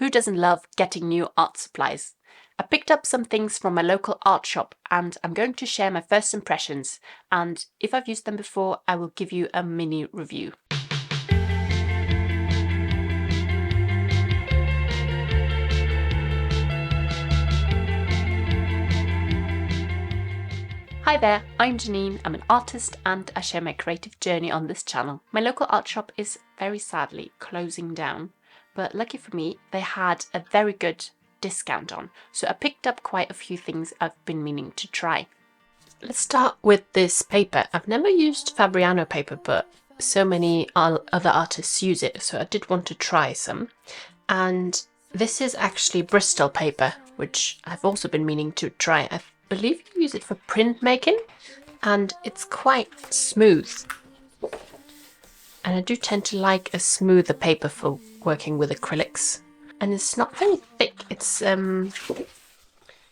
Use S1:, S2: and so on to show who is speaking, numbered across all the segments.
S1: Who doesn't love getting new art supplies? I picked up some things from my local art shop and I'm going to share my first impressions, and if I've used them before, I will give you a mini review. Hi there, I'm Janine, I'm an artist and I share my creative journey on this channel. My local art shop is very sadly closing down, but lucky for me, they had a very good discount on, so I picked up quite a few things I've been meaning to try. Let's start with this paper. I've never used Fabriano paper, but so many other artists use it, so I did want to try some. And this is actually Bristol paper, which I've also been meaning to try. I believe you use it for printmaking, and it's quite smooth. And I do tend to like a smoother paper for working with acrylics. And it's not very thick. It's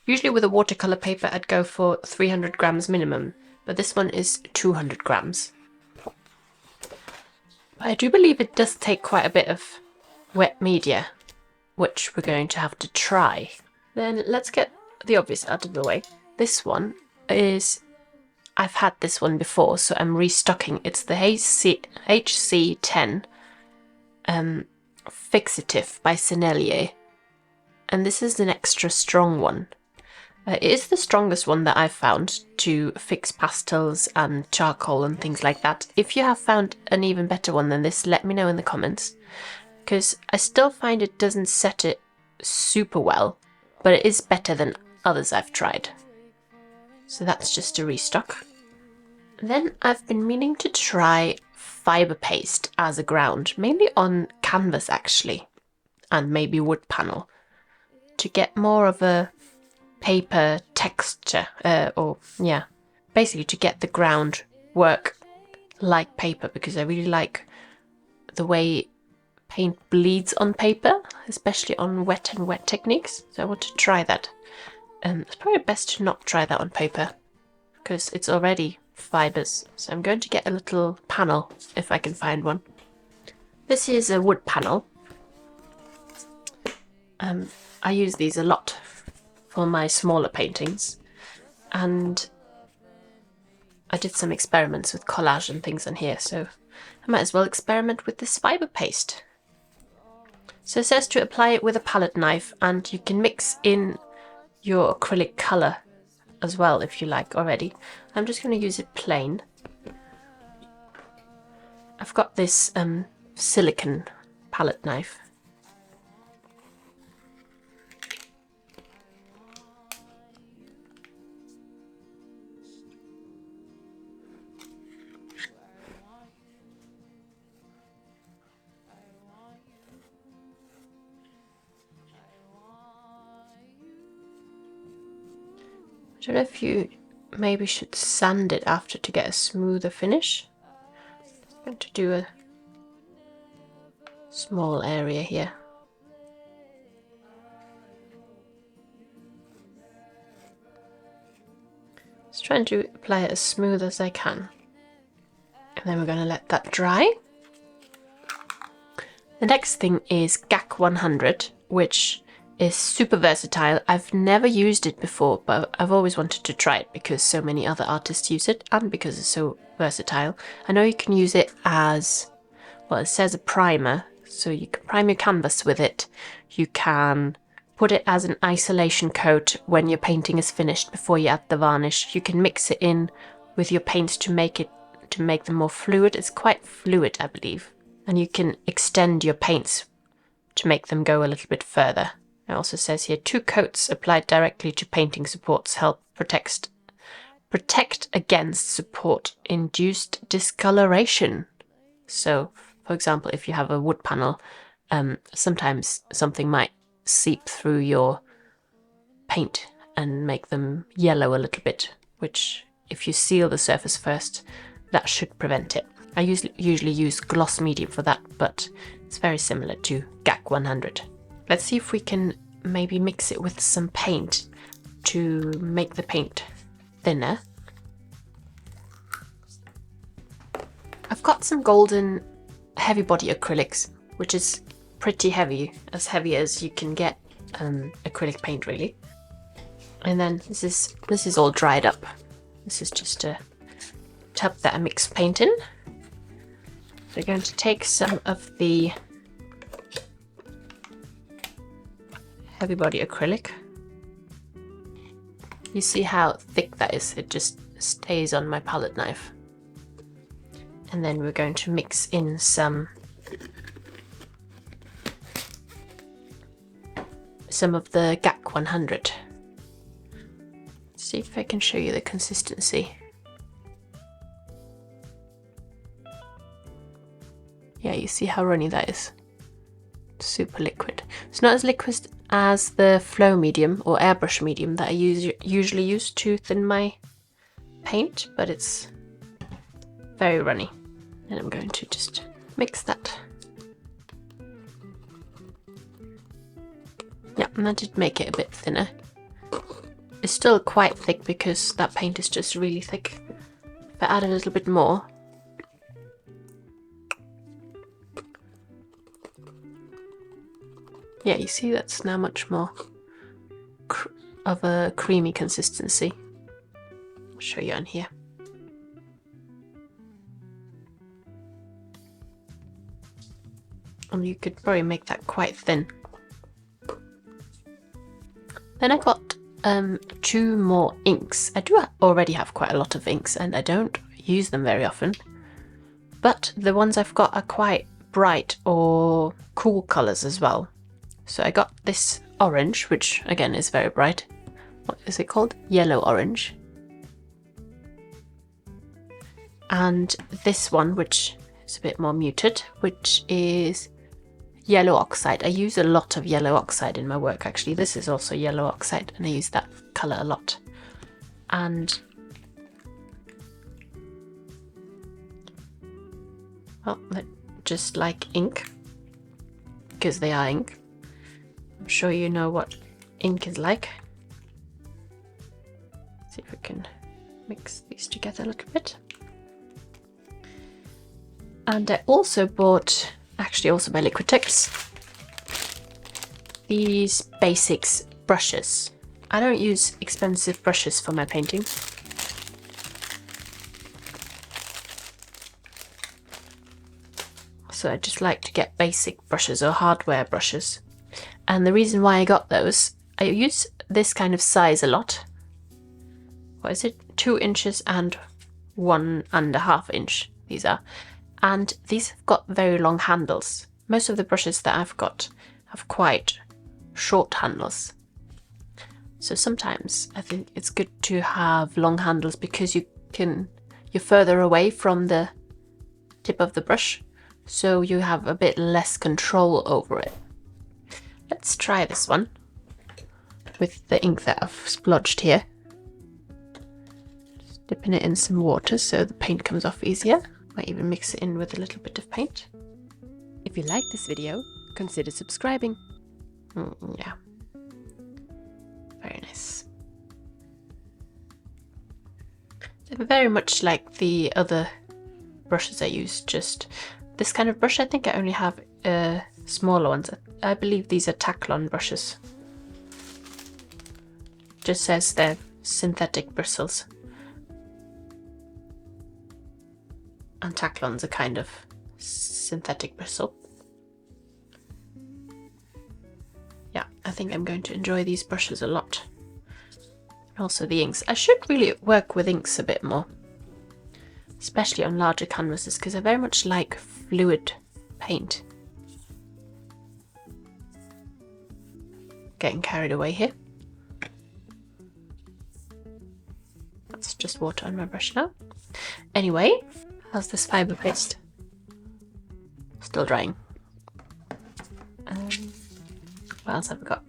S1: usually with a watercolour paper I'd go for 300 grams minimum, but this one is 200 grams. But I do believe it does take quite a bit of wet media, which we're going to have to try. Then let's get the obvious out of the way. This one is, I've had this one before, so I'm restocking. It's the HC10 Fixative by Sennelier, and this is an extra strong one. It is the strongest one that I've found to fix pastels and charcoal and things like that. If you have found an even better one than this, let me know in the comments, because I still find it doesn't set it super well, but it is better than others I've tried. So that's just a restock. Then I've been meaning to try fibre paste as a ground, mainly on canvas actually, and maybe wood panel, to get more of a paper texture, basically to get the ground work like paper, because I really like the way paint bleeds on paper, especially on wet and wet techniques, so I want to try that. It's probably best to not try that on paper because it's already fibres, so I'm going to get a little panel if I can find one. This is a wood panel. I use these a lot for my smaller paintings, and I did some experiments with collage and things on here, so I might as well experiment with this fibre paste. So it says to apply it with a palette knife, and you can mix in your acrylic colour as well if you like already. I'm just going to use it plain. I've got this silicone palette knife. I don't know if you maybe should sand it after to get a smoother finish. I'm going to do a small area here. Just trying to apply it as smooth as I can. And then we're going to let that dry. The next thing is GAC 100, which is super versatile. I've never used it before, but I've always wanted to try it because so many other artists use it and because it's so versatile. I know you can use it as, well, it says a primer, so you can prime your canvas with it. You can put it as an isolation coat when your painting is finished before you add the varnish. You can mix it in with your paints to make them more fluid. It's quite fluid, I believe. And you can extend your paints to make them go a little bit further. It also says here, 2 coats applied directly to painting supports help protect against support-induced discoloration. So, for example, if you have a wood panel, sometimes something might seep through your paint and make them yellow a little bit, which if you seal the surface first, that should prevent it. I usually use gloss medium for that, but it's very similar to GAC 100. Let's see if we can maybe mix it with some paint to make the paint thinner. I've got some golden heavy body acrylics, which is pretty heavy as you can get acrylic paint, really. And then this is all dried up. This is just a tub that I mix paint in. So we're going to take some of the heavy body acrylic. You see how thick that is? It just stays on my palette knife. And then we're going to mix in some of the GAC 100. See if I can show you the consistency. Yeah, you see how runny that is? Super liquid. It's not as liquid as the flow medium or airbrush medium that I usually use to thin my paint, but it's very runny. And I'm going to just mix that. Yeah, and that did make it a bit thinner. It's still quite thick because that paint is just really thick. If I add a little bit more, yeah, you see that's now much more of a creamy consistency. I'll show you on here. And you could probably make that quite thin. Then I got 2 more inks. I do already have quite a lot of inks and I don't use them very often. But the ones I've got are quite bright or cool colours as well. So I got this orange, which again is very bright. What is it called? Yellow orange. And this one, which is a bit more muted, which is yellow oxide. I use a lot of yellow oxide in my work, actually. This is also yellow oxide and I use that colour a lot. And well, they're just like ink, because they are ink. I'm sure you know what ink is like. See if we can mix these together a little bit. And I also bought, actually also by Liquitex, these basics brushes. I don't use expensive brushes for my painting. So I just like to get basic brushes or hardware brushes. And the reason why I got those, I use this kind of size a lot. What is it? 2 inches and 1.5 inch, these are. And these have got very long handles. Most of the brushes that I've got have quite short handles. So sometimes I think it's good to have long handles because you're further away from the tip of the brush, so you have a bit less control over it. Let's try this one with the ink that I've splodged here. Just dipping it in some water so the paint comes off easier. Might even mix it in with a little bit of paint. If you like this video, consider subscribing. Yeah. Very nice. They're very much like the other brushes I use, just this kind of brush. I think I only have smaller ones. I believe these are Taklon brushes. Just says they're synthetic bristles. And Taklon's a kind of synthetic bristle. Yeah, I think I'm going to enjoy these brushes a lot. Also the inks. I should really work with inks a bit more, especially on larger canvases, because I very much like fluid paint. Getting carried away here. That's just water on my brush now. Anyway, how's this fibre paste? Still drying. What else have we got?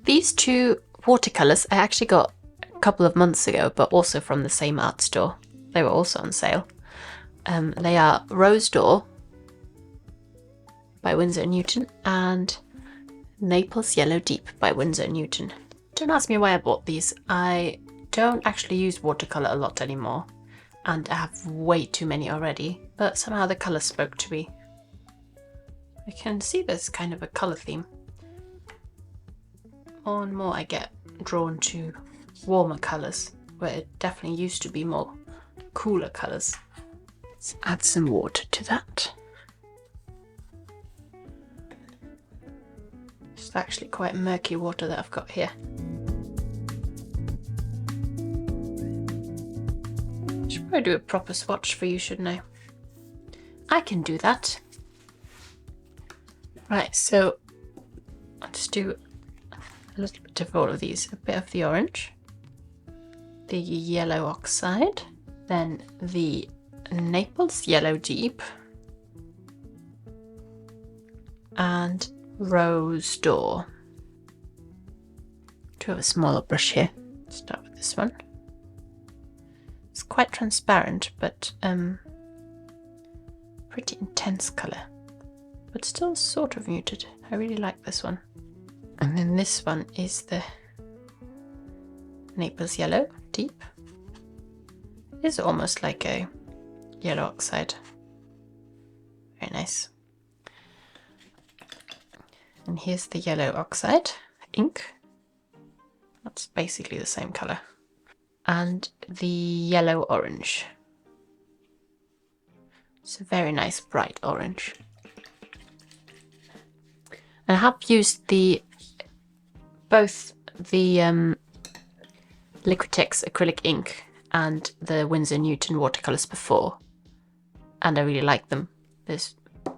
S1: These 2 watercolours I actually got a couple of months ago, but also from the same art store. They were also on sale. They are Rose Dore by Winsor Newton and Naples Yellow Deep by Winsor Newton. Don't ask me why I bought these. I don't actually use watercolour a lot anymore, and I have way too many already, but somehow the colour spoke to me. I can see there's kind of a colour theme. More and more I get drawn to warmer colours, where it definitely used to be more cooler colours. Let's add some water to that. It's actually quite murky water that I've got here. Should probably do a proper swatch for you, shouldn't I? I can do that. Right, so let's do a little bit of all of these. A bit of the orange, the yellow oxide, then the Naples yellow deep, and rose dore. Do have a smaller brush here. Start with this one. It's quite transparent, but pretty intense colour, but still sort of muted. I really like this one. And then this one is the Naples yellow deep. It's almost like a yellow oxide. Very nice. And here's the yellow oxide ink. That's basically the same colour. And the yellow orange. It's a very nice bright orange. And I have used both the Liquitex acrylic ink and the Winsor Newton watercolours before, and I really like them. They're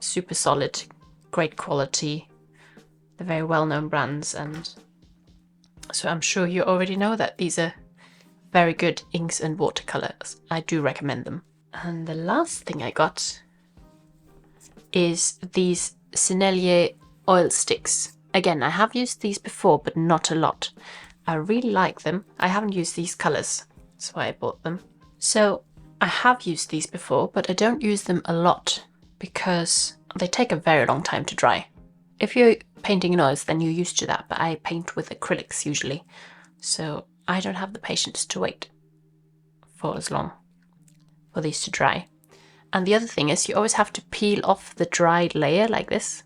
S1: super solid, great quality. They're very well-known brands, and so I'm sure you already know that these are very good inks and watercolours. I do recommend them. And the last thing I got is these Sennelier Oil Sticks. Again, I have used these before, but not a lot. I really like them. I haven't used these colours, that's why I bought them. So I have used these before, but I don't use them a lot because they take a very long time to dry. If you're painting in oils, then you're used to that, but I paint with acrylics usually, so I don't have the patience to wait for as long for these to dry. And the other thing is you always have to peel off the dried layer like this.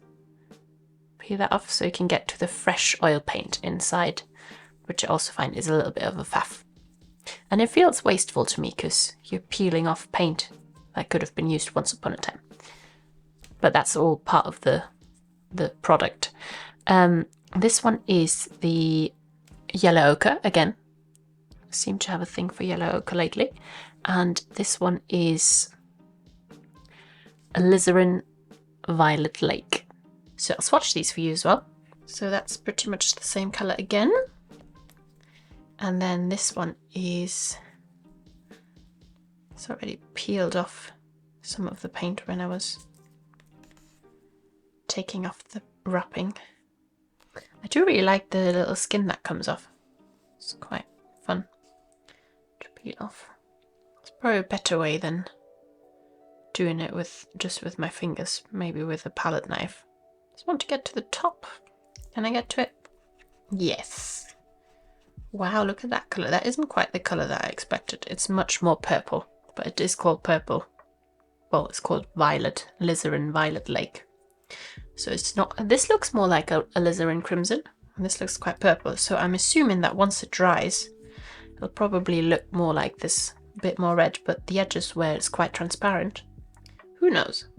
S1: Peel that off so you can get to the fresh oil paint inside, which I also find is a little bit of a faff. And it feels wasteful to me because you're peeling off paint that could have been used once upon a time. But that's all part of the product. This one is the yellow ochre again. I seem to have a thing for yellow ochre lately. And this one is alizarin violet lake. So I'll swatch these for you as well. So that's pretty much the same colour again. And then this one is, it's already peeled off some of the paint when I was taking off the wrapping. I do really like the little skin that comes off. It's quite fun to peel off. It's probably a better way than doing it with just with my fingers, maybe with a palette knife. Just want to get to the top. Can I get to it? Yes. Wow, look at that colour. That isn't quite the colour that I expected. It's much more purple, but it is called purple. Well, it's called violet, alizarin violet lake. So it's not, this looks more like a alizarin crimson, and this looks quite purple. So I'm assuming that once it dries, it'll probably look more like this, a bit more red, but the edges where it's quite transparent, who knows?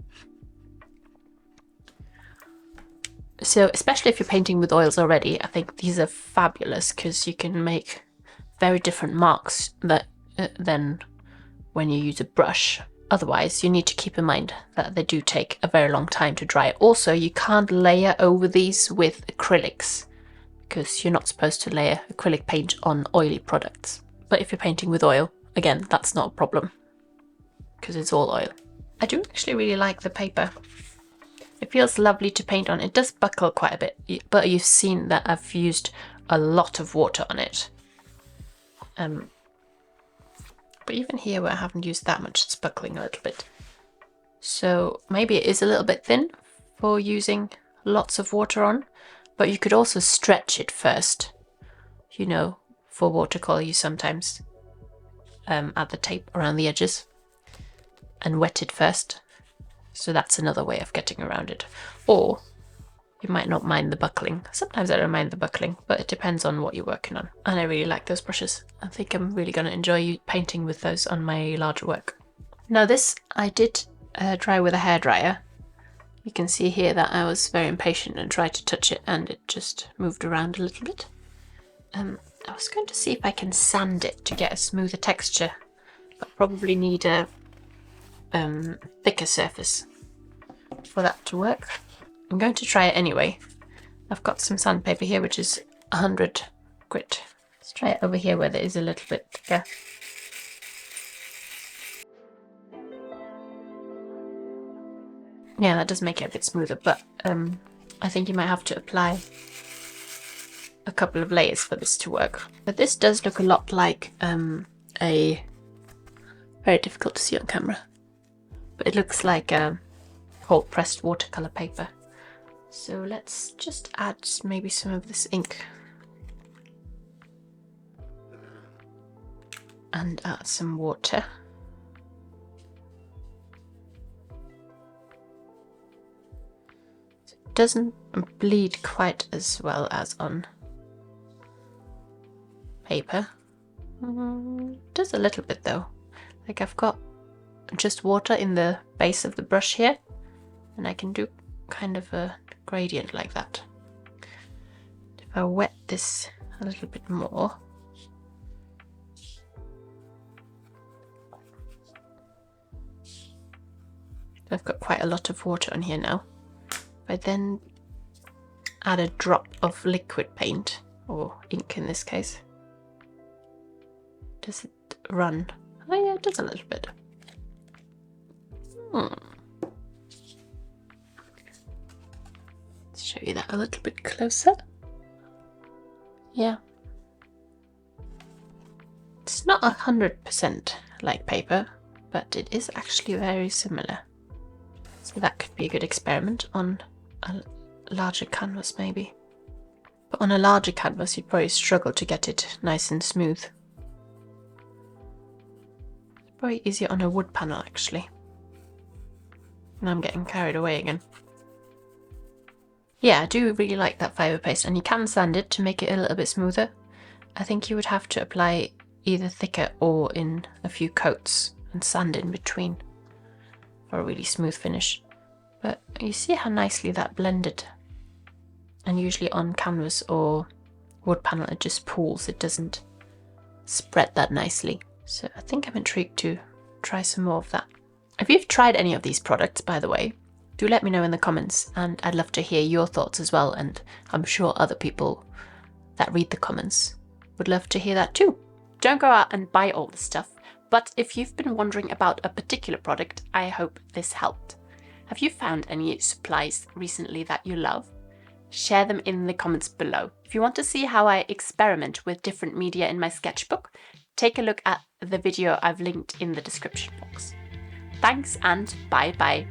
S1: So especially if you're painting with oils already, I think these are fabulous because you can make very different marks than when you use a brush. Otherwise, you need to keep in mind that they do take a very long time to dry. Also, you can't layer over these with acrylics because you're not supposed to layer acrylic paint on oily products. But if you're painting with oil, again, that's not a problem because it's all oil. I do actually really like the paper. It feels lovely to paint on. It does buckle quite a bit, but you've seen that I've used a lot of water on it. But even here where I haven't used that much, it's buckling a little bit. So maybe it is a little bit thin for using lots of water on, but you could also stretch it first. You know, for watercolour you sometimes add the tape around the edges and wet it first. So that's another way of getting around it. Or you might not mind the buckling. Sometimes I don't mind the buckling, but it depends on what you're working on. And I really like those brushes. I think I'm really going to enjoy painting with those on my larger work. Now this I did dry with a hairdryer. You can see here that I was very impatient and tried to touch it and it just moved around a little bit. I was going to see if I can sand it to get a smoother texture, but probably need a thicker surface for that to work. I'm going to try it anyway. I've got some sandpaper here which is 100 grit. Let's try it over here where there is a little bit thicker. Yeah, that does make it a bit smoother, but I think you might have to apply a couple of layers for this to work. But this does look a lot like a, very difficult to see on camera, but it looks like a cold pressed watercolor paper. So let's just add maybe some of this ink and add some water. So it doesn't bleed quite as well as on paper. It does a little bit though. Like I've got just water in the base of the brush here, and I can do kind of a gradient like that. If I wet this a little bit more, I've got quite a lot of water on here now. If I then add a drop of liquid paint, or ink in this case, does it run? Oh yeah, it does a little bit. Let's show you that a little bit closer. Yeah. It's not 100% like paper, but it is actually very similar. So that could be a good experiment on a larger canvas maybe. But on a larger canvas you'd probably struggle to get it nice and smooth. It's probably easier on a wood panel actually. And I'm getting carried away again. Yeah, I do really like that fibre paste, and you can sand it to make it a little bit smoother. I think you would have to apply either thicker or in a few coats and sand in between for a really smooth finish. But you see how nicely that blended, and usually on canvas or wood panel it just pools, it doesn't spread that nicely. So I think I'm intrigued to try some more of that. If you've tried any of these products, by the way, do let me know in the comments, and I'd love to hear your thoughts as well, and I'm sure other people that read the comments would love to hear that too. Don't go out and buy all this stuff, but if you've been wondering about a particular product, I hope this helped. Have you found any supplies recently that you love? Share them in the comments below. If you want to see how I experiment with different media in my sketchbook, take a look at the video I've linked in the description box. Thanks and bye bye.